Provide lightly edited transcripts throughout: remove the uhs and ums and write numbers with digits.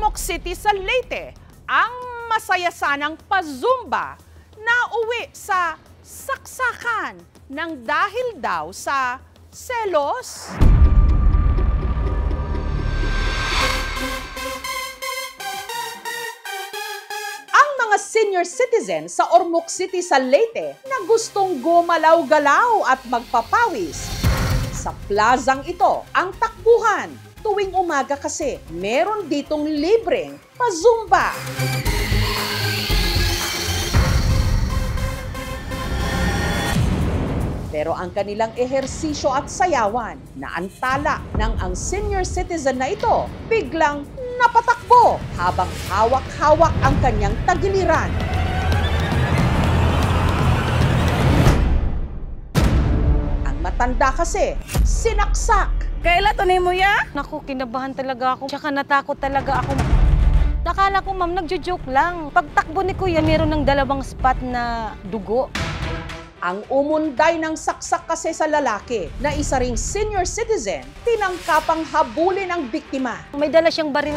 Ormoc City sa Leyte, ang masaya sanang pa-Zumba na uwi sa saksakan ng dahil daw sa selos. Ang mga senior citizen sa Ormoc City sa Leyte na gustong gumalaw-galaw at magpapawis. Sa plazang ito ang takbuhan. Tuwing umaga kasi, meron ditong libreng pa-Zumba. Pero ang kanilang ehersisyo at sayawan na antala ng ang senior citizen na ito, biglang napatakbo habang hawak-hawak ang kanyang tagiliran. Ang matanda kasi, sinaksak. Kaila to mo ya? Naku, kinabahan talaga ako. Tsaka natakot talaga ako. Nakala ko, ma'am, nagjo-joke lang. Pagtakbo ni Kuya, meron ng 2 spot na dugo. Ang umunday ng saksak kasi sa lalaki na isa ring senior citizen, tinangkapang habulin ang biktima. May dala siyang baril.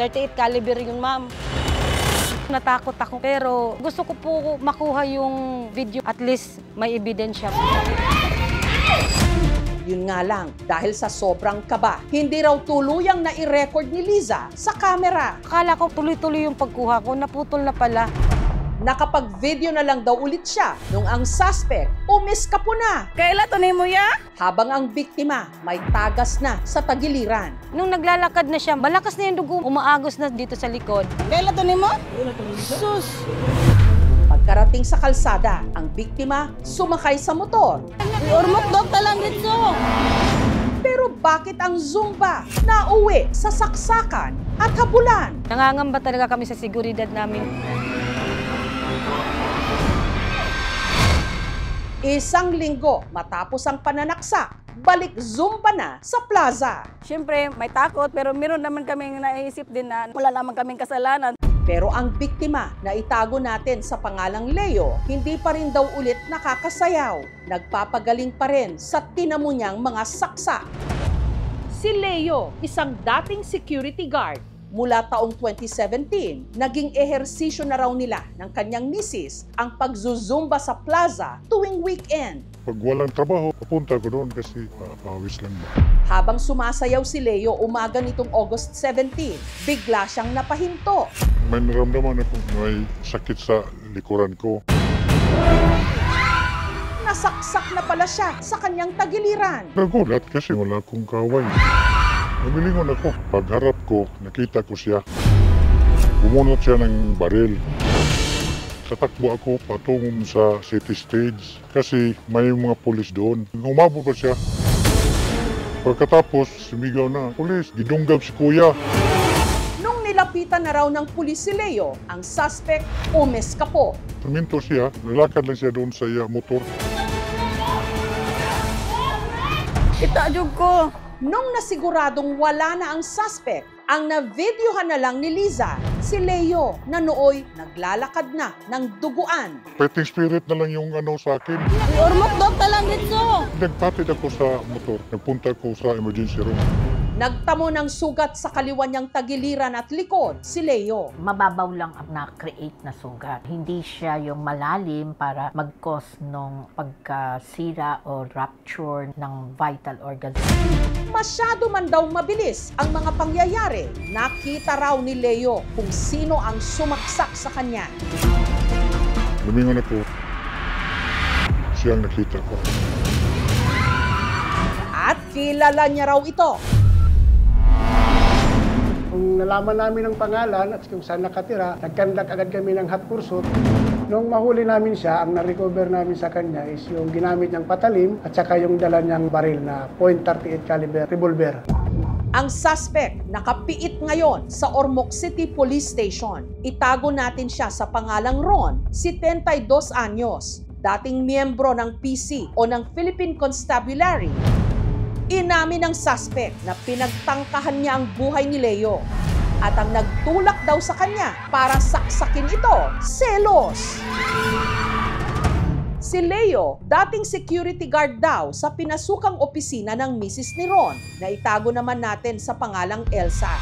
38 caliber yun, ma'am. Natakot ako, pero gusto ko po makuha yung video. At least may ebidensya. Yun nga lang, dahil sa sobrang kaba, hindi raw tuluyang nai-record ni Liza sa camera. Akala ko tuloy-tuloy yung pagkuha ko, naputol na pala. Nakapag-video na lang daw ulit siya nung ang suspect umiskapo na. Kaila to mo ya? Habang ang biktima may tagas na sa tagiliran. Nung naglalakad na siya, malakas na yung dugo, umaagos na dito sa likod. Kaila to mo? Sus! Pagkarating sa kalsada, ang biktima sumakay sa motor. Ormoc dog talang dito. Pero bakit ang Zumba nauwi sa saksakan at habulan? Nangangamba talaga kami sa seguridad namin. Isang linggo matapos ang pananaksak, balik Zumba na sa plaza. Siyempre, may takot pero meron naman kaming naisip din na wala naman kaming kasalanan. Pero ang biktima na itago natin sa pangalang Leo, hindi pa rin daw ulit nakakasayaw. Nagpapagaling pa rin sa tinamo niyang mga saksak. Si Leo, isang dating security guard. Mula taong 2017, naging ehersisyo na raw nila ng kanyang misis ang pagzuzumba sa plaza tuwing weekend. Pag walang trabaho, papunta ko doon kasi pawis lang ba. Habang sumasayaw si Leo umaga nitong August 17, bigla siyang napahinto. May naramdaman ako, may sakit sa likuran ko. Nasaksak na pala siya sa kanyang tagiliran. Nagulat kasi wala akong kaway. Namilingon ako. Pagharap ko, nakita ko siya. Bumunot siya ng baril. Tatakbo ako patungo sa city stage kasi may mga pulis doon. Humabol pa siya. Pagkatapos, sumigaw na, pulis, gidunggab si kuya. Nung nilapitan na raw ng pulis si Leo, ang suspect umeskapo. Tuminto siya, lalakad lang siya doon sa motor. Itajog ko. Nung nasiguradong wala na ang suspect, ang na-videohan na lang ni Liza, si Leo na nooy naglalakad na ng duguan. Fighting spirit na lang yung sa akin. Ormoc dog talang dito. Nagpatid ako sa motor. Nagpunta ko sa emergency room. Nagtamo ng sugat sa kaliwa niyang tagiliran at likod, si Leo. Mababaw lang ang na-create na sugat. Hindi siya yung malalim para mag-cause ng pagkasira o rupture ng vital organs. Masyado man daw mabilis ang mga pangyayari. Nakita raw ni Leo kung sino ang sumaksak sa kanya. Lumingon ako. Siya ang nakita ko. At kilala niya raw ito. Kung nalaman namin ang pangalan at kung saan nakatira, nagkandak agad kami ng hot pursuit. Nung mahuli namin siya, ang na-recover namin sa kanya is yung ginamit niyang patalim at saka yung dala niyang baril na .38 caliber revolver. Ang suspect nakapiit ngayon sa Ormoc City Police Station. Itago natin siya sa pangalang Ron, 72 anyos, dating miyembro ng PC o ng Philippine Constabulary. Inamin ng suspect na pinagtangkahan niya ang buhay ni Leo at ang nagtulak daw sa kanya para saksakin ito, selos. Si Leo, dating security guard daw sa pinasukang opisina ng misis ni Ron na itago naman natin sa pangalang Elsa.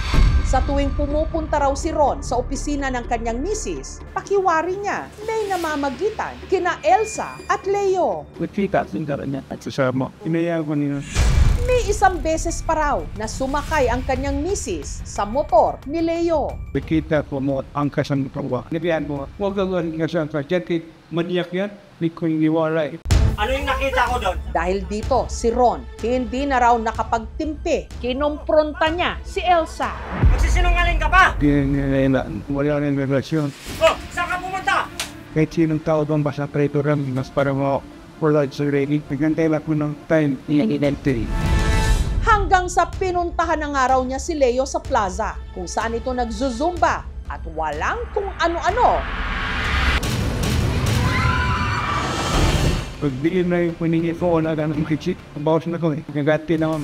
Sa tuwing pumupunta raw si Ron sa opisina ng kanyang misis, pakiwari niya, may namamagitan kina Elsa at Leo. May isang beses pa raw na sumakay ang kanyang misis sa motor ni Leo. Kita ko mo ang kasang kawa. Nabiyan mo, huwag gagawin ka sa kajetit, maniyak yan, hindi ko iniwalay. Ano yung nakita ko doon? Dahil dito, si Ron, hindi na raw nakapagtimpi. Kinompronta niya si Elsa. Magsisinungaling ka pa? Wala rin relasyon. Oh, saan ka pumunta? Kahit sinong tao doon basta preto rin, mas para mo for life sa ready. Nagantay lang ko ng time, identity. Hanggang sa pinuntahan ng araw niya si Leo sa plaza, kung saan ito nagzuzumba at walang kung ano-ano. Pag diin na yung piningin ko, wala ka ng kitsit. Bawas na ko eh. Nagati naman.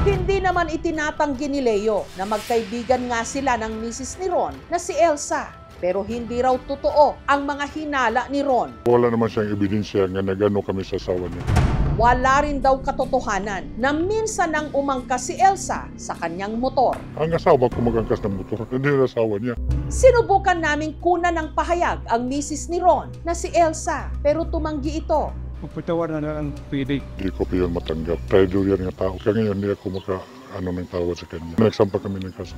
Hindi naman itinatanggi ni Leo na magkaibigan nga sila ng misis ni Ron na si Elsa. Pero hindi raw totoo ang mga hinala ni Ron. Wala naman siyang ebidensya nga nagano kami sa asawa niya. Wala rin daw katotohanan na minsan nang umangkas si Elsa sa kanyang motor. Ang asawa ko magangkas ng motor, hindi na asawa niya. Sinubukan naming kunan ng pahayag ang misis ni Ron na si Elsa, pero tumanggi ito. Pagpatawa na lang pwede. Hindi ko pa yun matanggap. Traitor yan nga tao. Kaya ngayon hindi ako ng tawad sa kanya. Nagsampa kami ng kaso.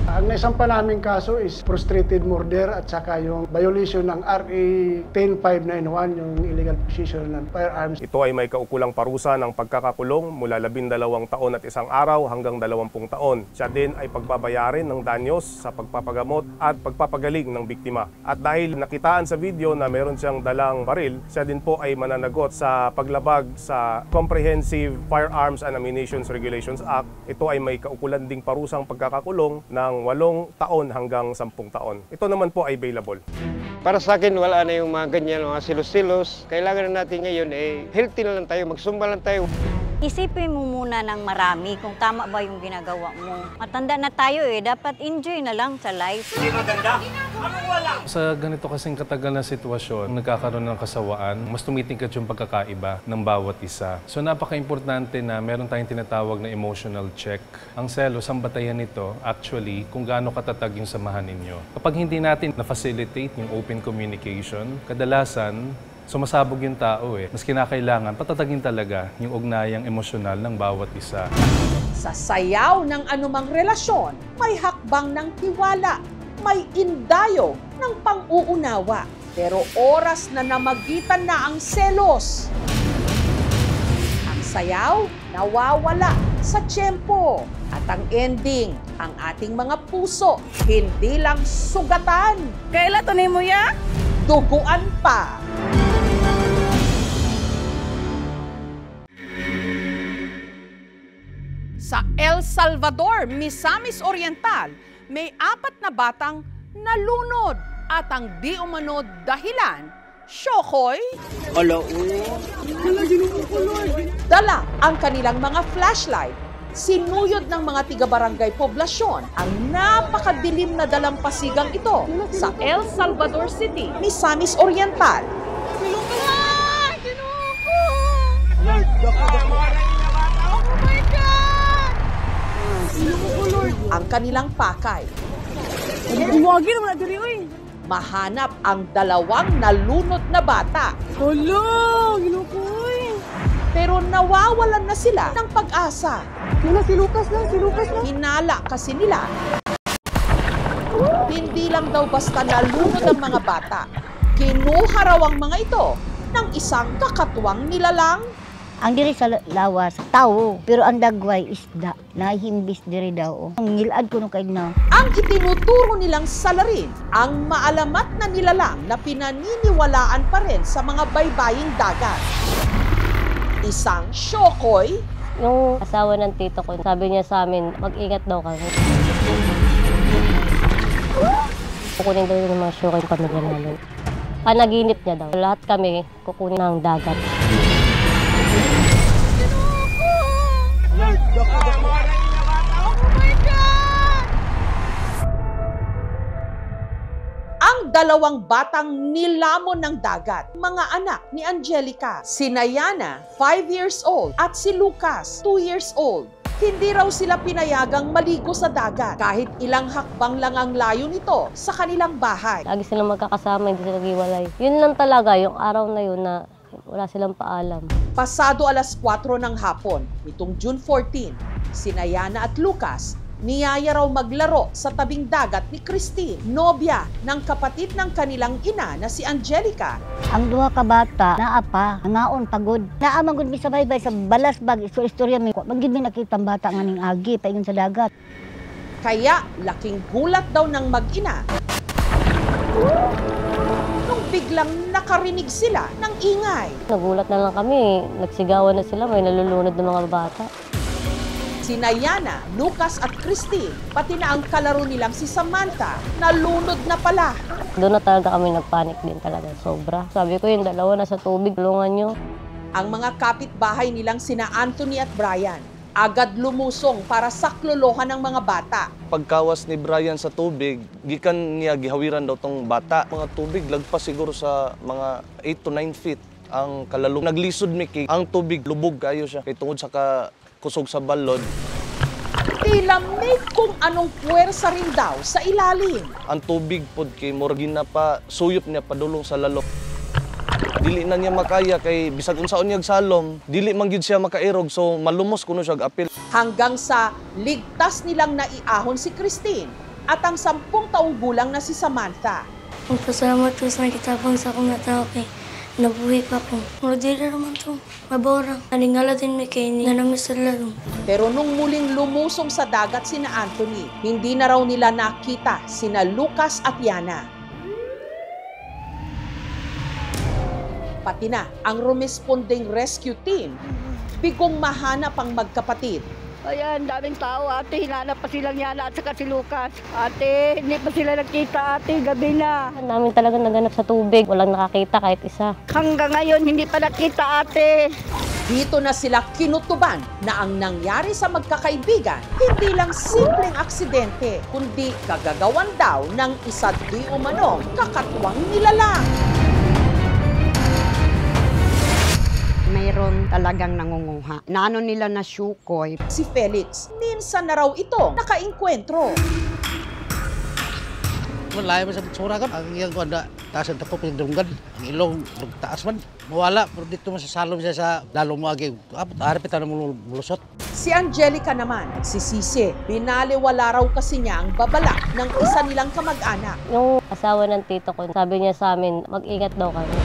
Ang naisampa naming kaso is frustrated murder at saka yung violation ng RA 10591, yung illegal possession ng firearms. Ito ay may kaukulang parusa ng pagkakakulong mula 12 taon at 1 araw hanggang 20 taon. Siya din ay pagbabayarin ng danyos sa pagpapagamot at pagpapagaling ng biktima. At dahil nakitaan sa video na meron siyang dalang baril, siya din po ay mananagot sa paglabag sa Comprehensive Firearms and Ammunition Regulations Act. Ito ay may kaukulan ding parusang pagkakakulong ng 8 taon hanggang 10 taon. Ito naman po ay bailable. Para sa akin, wala na yung mga ganyan, mga silos-silos. Kailangan na natin ngayon, healthy na lang tayo, magsumba lang tayo. Isipin mo muna ng marami kung tama ba yung ginagawa mo. Matanda na tayo dapat enjoy na lang sa life. Hindi maganda? Anong wala? Sa ganito kasing katagal na sitwasyon, nagkakaroon ng kasawaan, mas tumitingkat yung pagkakaiba ng bawat isa. So napaka-importante na meron tayong tinatawag na emotional check. Ang selos, ang batayan nito, actually, kung gaano katatag yung samahan ninyo. Kapag hindi natin na-facilitate yung open communication, kadalasan, sumasabog yung tao Mas kinakailangan patatagin talaga yung ugnayang emosyonal ng bawat isa. Sa sayaw ng anumang relasyon, may hakbang ng tiwala, may indayog ng pang-uunawa. Pero oras na namagitan na ang selos. Ang sayaw nawawala sa tiyempo. At ang ending, ang ating mga puso, hindi lang sugatan. Kaila to ni mo ya? Duguan pa. Sa El Salvador, Misamis Oriental, may 4 na batang nalunod at ang di umano dahilan, syokoy, dala ang kanilang mga flashlight. Sinuyod ng mga tiga-barangay poblasyon ang napakadilim na dalampasigang ito sa El Salvador City, Misamis Oriental. Ang kanilang pakay. Mahanap ang 2 nalunod na bata. Pero nawawalan na sila ng pag-asa. Si Lucas na. Hinala kasi nila. Hindi lang daw basta nalunod ang mga bata. Kinuha raw ang mga ito ng isang kakatuwang nilalang. Ang diri sa lawas, tao, pero ang dagway isda, nahihimbis diri daw. Ang ngilad ko nung kaignaw. Ang itinuturo nilang salarin, ang maalamat na nilalang na pinaniniwalaan pa rin sa mga baybaying dagat. Isang syokoy. Yung asawa ng tito ko, sabi niya sa amin, mag-ingat daw kami. Kukunin daw yung mga syokoy ng pamilya namin. Panaginip niya daw. Lahat kami kukunin ng dagat. Ang 2 batang nilamon ng dagat, mga anak ni Angelica, si Nayana, 5 years old, at si Lucas, 2 years old. Hindi raw sila pinayagang maligo sa dagat kahit ilang hakbang lang ang layo nito sa kanilang bahay. Lagi silang magkakasama, hindi sila naghiwalay. Yun lang talaga, yung araw na yun na wala silang paalam. Pasado alas 4 ng hapon, nitong June 14, sina Yana at Lucas niyaya raw maglaro sa tabing dagat ni Christine, nobya ng kapatid ng kanilang ina na si Angelica. Ang duha ka bata, naa pa, ngaon pagod. Naa man gud mi sa baybay sa balasbag, istorya mi. Magid mi nakitang bata nga ning agi paingon sa dagat. Kaya laking gulat daw ng mag-ina nung biglang nakarinig sila ng ingay. Nagulat na lang kami, nagsigawan na sila, may nalulunod ng mga bata. Sina Yana, Lucas at Christine, pati na ang kalaro nilang si Samantha, nalunod na pala. Doon na talaga kami nagpanik din talaga, sobra. Sabi ko yung dalawa nasa tubig, tulungan nyo. Ang mga kapitbahay nilang sina Anthony at Brian, agad lumusong para saklolohan ng mga bata. Pagkawas ni Brian sa tubig, gikan niya gihawiran daw tong bata. Mga tubig lagpas siguro sa mga 8 to 9 feet ang kalalong. Naglisod Mickey, ang tubig lubog kayo siya kay tungod sa kusog sa balod. Tila may kung anong puwersa rin daw sa ilalim. Ang tubig pod kay morgin na pa suyop niya padulong sa lalok. Dili na niya makaya kay bisag unsaon niya salom, dili man gyud siya makairog so malumos kuno siya apil. Hanggang sa ligtas nilang naiahon si Christine at ang 10 taong gulang na si Samantha. Magpasalamat ko sa kitabang sa akong natao kay nabuhi pa ko. Murudira naman to. Maborang. Naningala din may kainin na namin sa laro. Pero nung muling lumusong sa dagat sina Anthony, hindi na raw nila nakita sina Lucas at Yana. Pati na ang rumesponding rescue team, bigong mahanap ang magkapatid. Ayan, daming tao, ate. Hinanap pa silang Yana at saka si Lucas. Ate, hindi pa sila nakita, ate. Gabi na. Namin talaga naganap sa tubig. Walang nakakita kahit isa. Hanggang ngayon, hindi pa nakita, ate. Dito na sila kinutuban na ang nangyari sa magkakaibigan, hindi lang simpleng aksidente, kundi kagagawan daw ng isa di umanong kakatwang nilalang. Mayroon talagang nangunguha. Naano nila na syukoy. Si Felix, minsan na raw ito nakainkwentro. Malayo man sa tsura ka. Ang iyang kuwanda, taas ang tako pinagdunggan. Ang ilong, taas man. Mawala, pero dito man sa salom siya sa lalong mo agi. Harapit na mulusot. Si Angelica naman, nagsisisi. Binaliwala raw kasi niya ang babala ng isa nilang kamag-anak. Yung asawa ng tito ko, sabi niya sa amin, mag-ingat daw kami.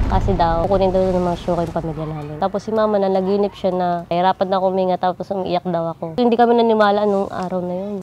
Kasi daw, kukunin daw ng mga syuko yung pamilya namin. Tapos si mama na naginip siya na hirapan na kuminga tapos umiiyak daw ako. Hindi kami nanimala nung araw na yun.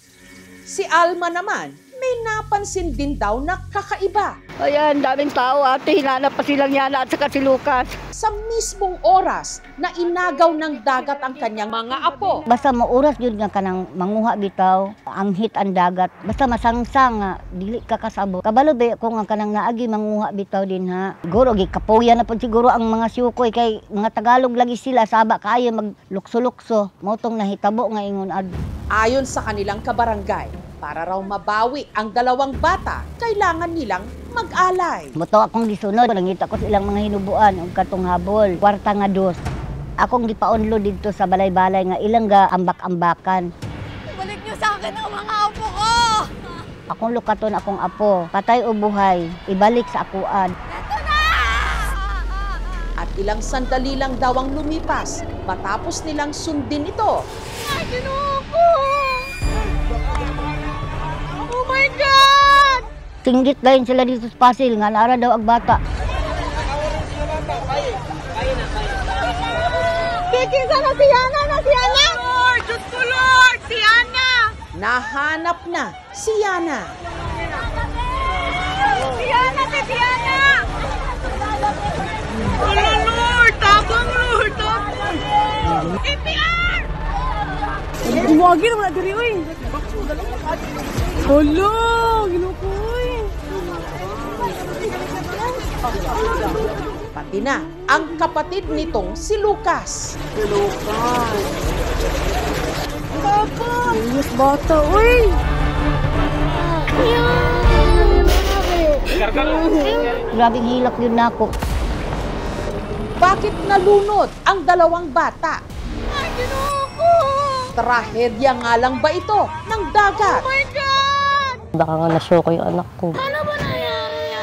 Si Alma naman, may napansin din daw na kakaiba. Ayan, daming tao, ate. Hinanap pa silang Yana at saka si Lucas. Sa mismong oras na inagaw ng dagat ang kanyang mga apo. Basta mauras yun nga kanang manguha bitaw, ang hit ang dagat. Basta masangsang nga, dili ka kasabo. Kabalo ba kung nga kanang naagi manguha bitaw din ha. Siguro, gikapuya na po siguro ang mga syukoy kay mga Tagalog lagi sila, saba kaya maglukso-lukso. Motong nahitabo nga ingon ad. Ayon sa kanilang kabarangay, para raw mabawi ang dalawang bata, kailangan nilang mag-alay. Moto akong gisunod, nangita ko silang mga hinubuan, ang katong habol, kwarta nga 2. Akong gipaunlo dito sa balay-balay nga ilang ga ambak-ambakan. Balik niyo sa akin ang mga apo ko! Akong lukaton akong apo, patay o buhay, ibalik sa akuan. At ilang sandali lang daw ang lumipas, matapos nilang sundin ito. Ay, ginuko! Oh my God! Tinggit dayon sila dito sa pasil nga naara daw ang bata. Kikisa na si Yana! Lord! Diyos ko, Lord! Si Yana! Nahanap na si Yana. Si Yana! Si Yana! Wala, Lord! Tabang, Lord! Tabang! NPR! Gumagi naman na diri, uy! Hala! Ginukoy! Pati na ang kapatid nitong si Lucas. Si Lucas! Papa! Ayos bata, uy! Grabing hilak yun na ako. Bakit nalunod ang dalawang bata? Ay, ginuko! Trahedya nga lang ba ito ng dagat? Baka nga na-shock yung anak ko.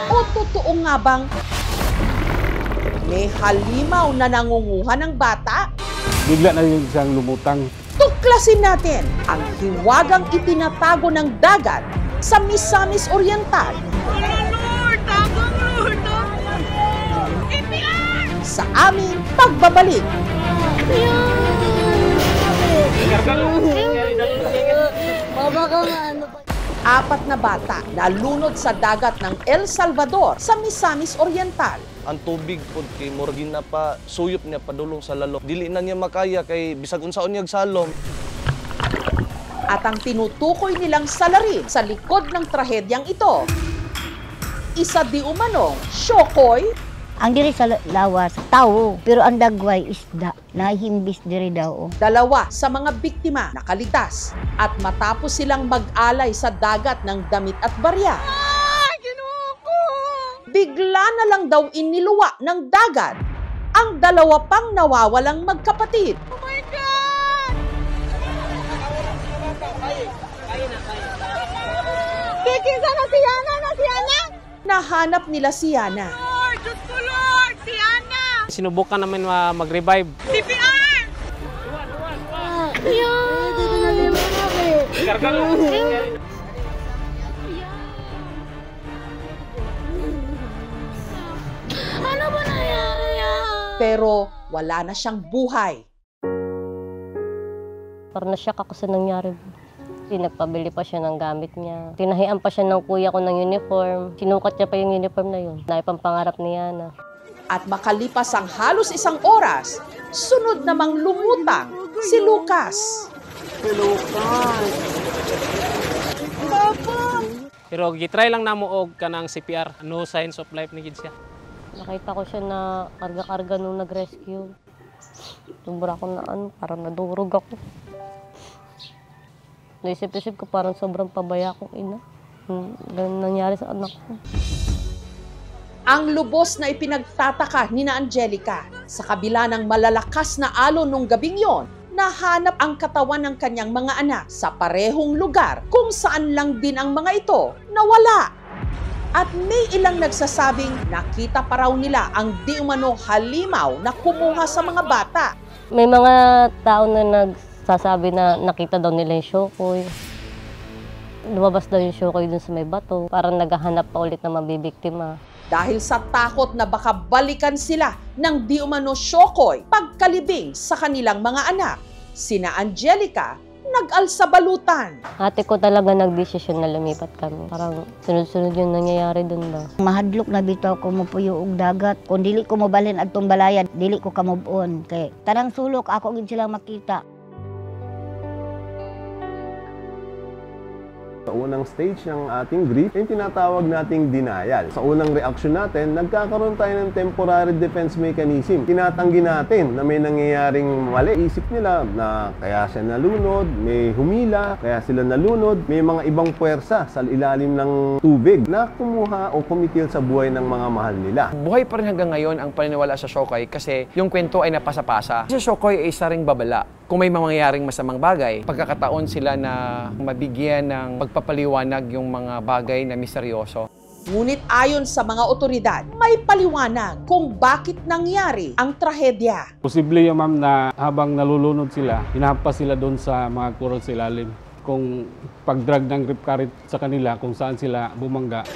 O totoo nga bang may halimaw na nangunguha ng bata? Bigla na yung isang lumutang. Tuklasin natin ang hiwagang itinatago ng dagat sa Misamis Oriental. Sa aming pagbabalik. Apat na bata nalunod sa dagat ng El Salvador sa Misamis Oriental. Ang tubig po kay Morgin na pa suyop niya padulong sa lalok. Dili na niya makaya kay bisag unsaon niya salom. At ang tinutukoy nilang salarin sa likod ng trahedyang ito, isa di umanong syokoy. Ang diri sa lawas, tao, pero ang dagway isda, nahihimbis diri daw. Dalawa sa mga biktima nakalitas at matapos silang mag-alay sa dagat ng damit at barya. Bigla na lang daw iniluwa ng dagat ang dalawa pang nawawalang magkapatid. Oh my God! Kikisa na si Yana! Nahanap nila si Yana. Lord! Diyos ko, Lord! Si Yana! Sinubukan namin mag-revive. CPR! Ano ba nangyari yan? Pero wala na siyang buhay. Parang na-shock ako sa nangyari. Nagpabili pa siya ng gamit niya. Tinahian pa siya ng kuya ko ng uniform. Sinukat niya pa yung uniform na yun. Naipampangarap ni Yana. At makalipas ang halos isang oras, sunod namang lumutang si Lucas. Si Lucas. Papa! Pero gitry lang namo og kanang CPR. No signs of life ni gid siya. Nakita ko siya na karga-karga nung nag-rescue. Sobra ko na parang nadurog ako. Naisip-isip ko parang sobrang pabaya akong ina. Ganun nangyari sa anak ko. Ang lubos na ipinagtataka ni na Angelica, sa kabila ng malalakas na alon nung gabing yon, nahanap ang katawan ng kanyang mga anak sa parehong lugar kung saan lang din ang mga ito nawala. At may ilang nagsasabing nakita pa raw nila ang di umano halimaw na kumuha sa mga bata. May mga tao na nagsasabi na nakita daw nila yung syokoy. Lumabas daw yung syokoy dun sa may bato. Parang naghahanap pa ulit na mabibiktima. Dahil sa takot na baka balikan sila ng di umano syokoy pagkalibing sa kanilang mga anak, sina Angelica nag-alsabalutan. Ate ko talaga nagdesisyon na lumipat kami. Parang sunod-sunod yung nangyayari dun daw. Mahadlok na bitaw ko mo puyo og dagat. Kung dili ko mobalhin adtong balayan, dili ko kamove-on. Kay tanang sulok ako gid sila makita. Sa unang stage ng ating grief, yung tinatawag nating denial. Sa unang reaksyon natin, nagkakaroon tayo ng temporary defense mechanism. Tinatanggi natin na may nangyayaring mali. Isip nila na kaya siya nalunod, may humila, kaya sila nalunod, may mga ibang puwersa sa ilalim ng tubig na kumuha o kumitil sa buhay ng mga mahal nila. Buhay pa rin hanggang ngayon ang paniniwala sa syokoy kasi yung kwento ay napasa-pasa. Sa syokoy ay isa ring babala. Kung may mangyayaring masamang bagay, pagkakataon sila na mabigyan ng pagpapaliwanag yung mga bagay na misteryoso. Ngunit ayon sa mga otoridad, may paliwanag kung bakit nangyari ang trahedya. Posible yung ma'am na habang nalulunod sila, hinahampas sila doon sa mga coral sa ilalim. Kung pag-drag ng rip current sa kanila, kung saan sila bumangga.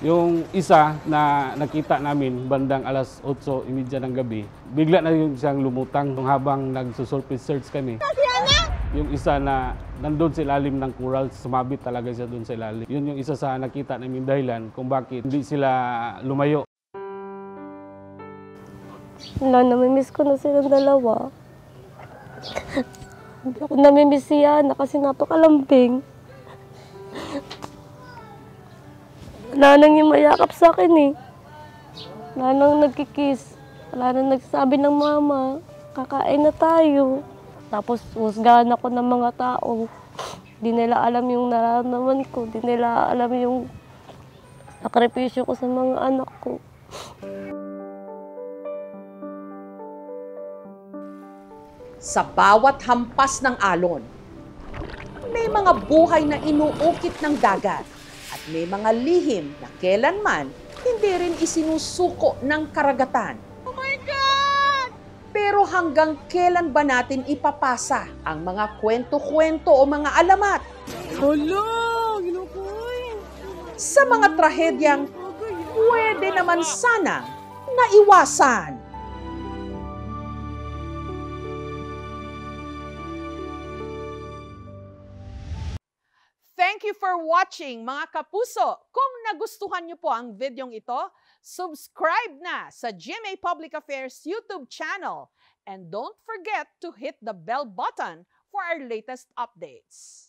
Yung isa na nakita namin bandang alas 8:30 ng gabi, bigla na yung siyang lumutang habang nagsusurface search kami. Yung isa na nandun sa ilalim ng coral, sumabit talaga siya doon sa ilalim. Yun yung isa sa nakita namin dahilan kung bakit hindi sila lumayo. Namimiss ko na silang dalawa. Hindi ako namimiss si Yana kasi napakalambing. Wala nang yung mayakap sa akin eh. Wala nang nagkikiss. Wala nang nagsasabi ng mama, kakain na tayo. Tapos husgahan ako ng mga tao. Di nila alam yung nararamdaman ko. Di nila alam yung sakripisyo ko sa mga anak ko. Sa bawat hampas ng alon, may mga buhay na inuukit ng dagat at may mga lihim na kailanman hindi rin isinusuko ng karagatan. Oh my God! Pero hanggang kailan ba natin ipapasa ang mga kwento-kwento o mga alamat? Hala! Ginukoy! Sa mga trahedyang pwede naman sanang naiwasan. Thank you for watching, mga kapuso. Kung nagustuhan niyo po ang videong ito, subscribe na sa GMA Public Affairs YouTube channel. And don't forget to hit the bell button for our latest updates.